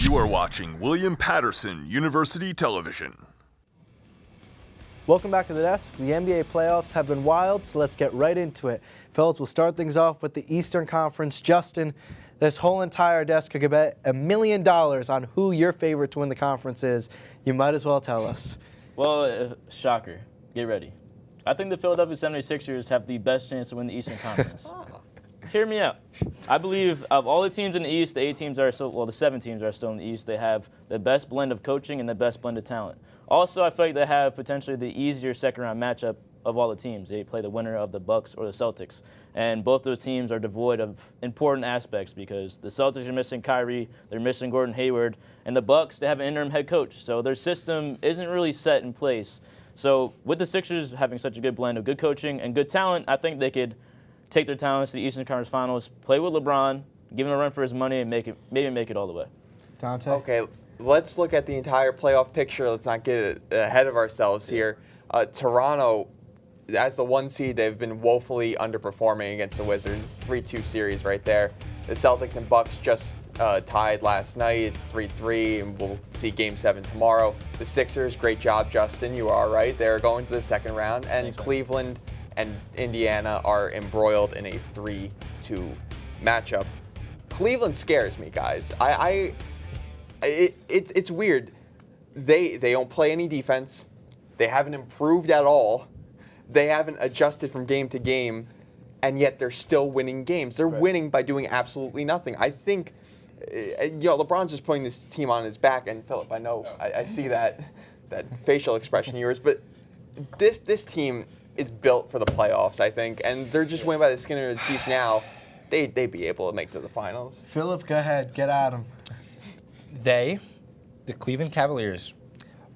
You are watching William Patterson University Television. Welcome back to the desk. The NBA playoffs have been wild, so let's get right into it. Fellas, we'll start things off with the Eastern Conference. Justin, this whole entire desk could bet $1 million on who your favorite to win the conference is. You might as well tell us. Well, shocker. Get ready. I think the Philadelphia 76ers have the best chance to win the Eastern Conference. Hear me out. I believe of all the teams in the East, the 8 teams are still, well, the 7 teams are still in the East. They have the best blend of coaching and the best blend of talent. Also, I feel like they have potentially the easier second-round matchup of all the teams. They play the winner of the Bucks or the Celtics. And both those teams are devoid of important aspects because the Celtics are missing Kyrie, they're missing Gordon Hayward, and the Bucks, they have an interim head coach. So their system isn't really set in place. So with the Sixers having such a good blend of good coaching and good talent, I think they could take their talents to the Eastern Conference Finals, play with LeBron, give him a run for his money, and maybe make it all the way. Dante? Okay, let's look at the entire playoff picture. Let's not get ahead of ourselves here. Toronto, as the 1 seed, they've been woefully underperforming against the Wizards. 3-2 series right there. The Celtics and Bucks just tied last night. It's 3-3, and we'll see Game 7 tomorrow. The Sixers, great job, Justin. You are right. They're going to the second round. And Thanks, Cleveland and Indiana are embroiled in a 3-2 matchup. Cleveland scares me, guys. It's weird. They don't play any defense. They haven't improved at all. They haven't adjusted from game to game, and yet they're still winning games. They're winning by doing absolutely nothing. I think, LeBron's just putting this team on his back, and Filip, I know, I see that facial expression of yours, but this team is built for the playoffs, I think, and they're just winning by the skin of their teeth now. They'd be able to make to the finals. Filip, go ahead. Get at him. The Cleveland Cavaliers,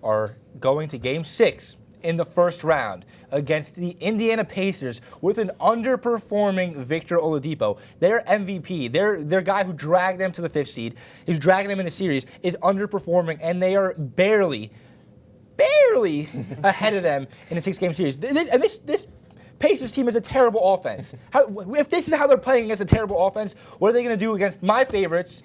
are going to Game 6 in the first round against the Indiana Pacers with an underperforming Victor Oladipo. Their MVP, their guy who dragged them to the 5th seed, who's dragging them in the series, is underperforming, and they are barely ahead of them in a 6-game series. And this Pacers team is a terrible offense. If this is how they're playing against a terrible offense, what are they going to do against my favorites,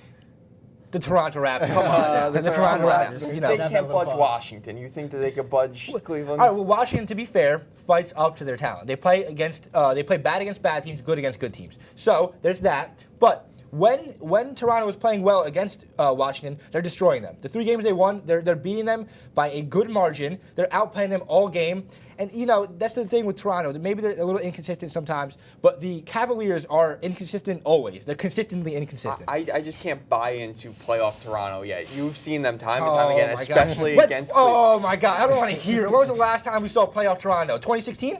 the Toronto Raptors? Come on, the Toronto Raptors. You know. They can't budge Washington. You think that they could budge Cleveland? All right, well, Washington, to be fair, fights up to their talent. They play bad against bad teams, good against good teams. So there's that. But when Toronto is playing well against Washington, they're destroying them. The 3 games they won, they're beating them by a good margin. They're outplaying them all game. And, that's the thing with Toronto. Maybe they're a little inconsistent sometimes, but the Cavaliers are inconsistent always. They're consistently inconsistent. I just can't buy into playoff Toronto yet. You've seen them time and time again, especially against Oh, my God. I don't want to hear it. When was the last time we saw playoff Toronto? 2016?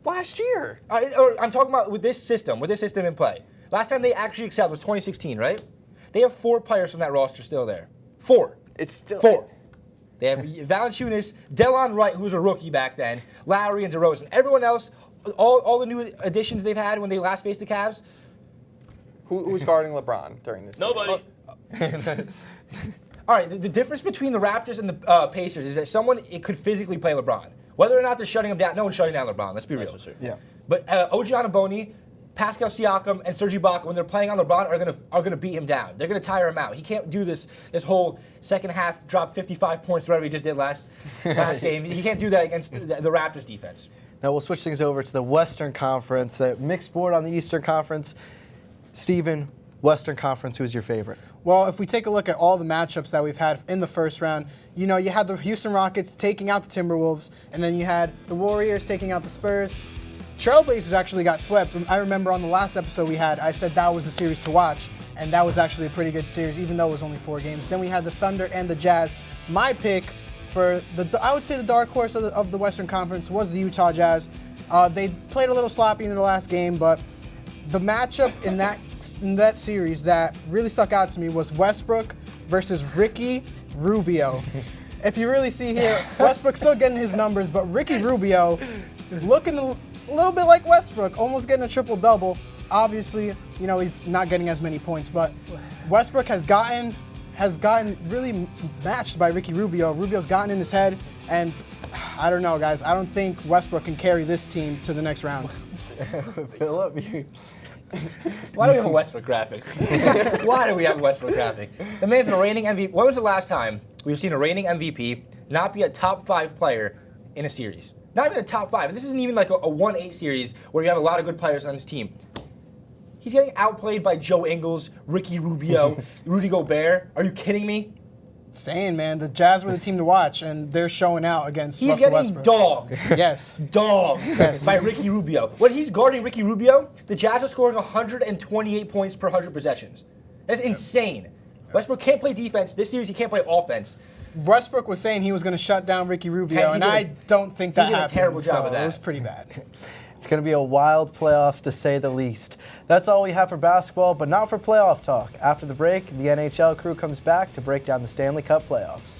last year. I'm talking about with this system in play. Last time they actually excelled was 2016, right? They have 4 players from that roster still there. 4. It's still 4. They have Valanciunas, Delon Wright, who was a rookie back then, Lowry and DeRozan. Everyone else, all the new additions they've had when they last faced the Cavs. Who's guarding LeBron during this? Nobody. All right, the difference between the Raptors and the Pacers is that it could physically play LeBron. Whether or not they're shutting him down, no one's shutting down LeBron. Let's be real. Sure. Yeah. But OG Anunoby, Pascal Siakam, and Serge Ibaka, when they're playing on LeBron, are gonna beat him down. They're gonna tire him out. He can't do this whole second half, drop 55 points, whatever he just did last game. He can't do that against the Raptors defense. Now we'll switch things over to the Western Conference, the mixed board on the Eastern Conference. Steven, Western Conference, who's your favorite? Well, if we take a look at all the matchups that we've had in the first round, you had the Houston Rockets taking out the Timberwolves, and then you had the Warriors taking out the Spurs. Trailblazers actually got swept. I remember on the last episode we had, I said that was the series to watch, and that was actually a pretty good series, even though it was only 4 games. Then we had the Thunder and the Jazz. My pick for I would say the dark horse of the Western Conference was the Utah Jazz. They played a little sloppy in their last game, but the matchup in that series that really stuck out to me was Westbrook versus Ricky Rubio. If you really see here, Westbrook's still getting his numbers, but Ricky Rubio looking a little bit like Westbrook, almost getting a triple-double. Obviously, he's not getting as many points, but Westbrook has gotten really matched by Ricky Rubio. Rubio's gotten in his head, and I don't know, guys. I don't think Westbrook can carry this team to the next round. Filip, Why do we have a Westbrook graphic? Why do we have a Westbrook graphic? The man's a reigning MVP. When was the last time we've seen a reigning MVP not be a top 5 player in a series? Not even a top 5. And this isn't even like a 1-8 series where you have a lot of good players on his team. He's getting outplayed by Joe Ingles, Ricky Rubio, Rudy Gobert. Are you kidding me? Saying, man, the Jazz were the team to watch, and they're showing out against He's Russell getting Westbrook. dogged. Yes. Dogged Yes. by Ricky Rubio. When he's guarding Ricky Rubio, the Jazz are scoring 128 points per 100 possessions. That's insane. Westbrook can't play defense. This series, he can't play offense. Westbrook was saying he was going to shut down Ricky Rubio, He and did a- I don't think that he did a happened. terrible job so of that. It was pretty bad. It's going to be a wild playoffs, to say the least. That's all we have for basketball, but not for playoff talk. After the break, the NHL crew comes back to break down the Stanley Cup playoffs.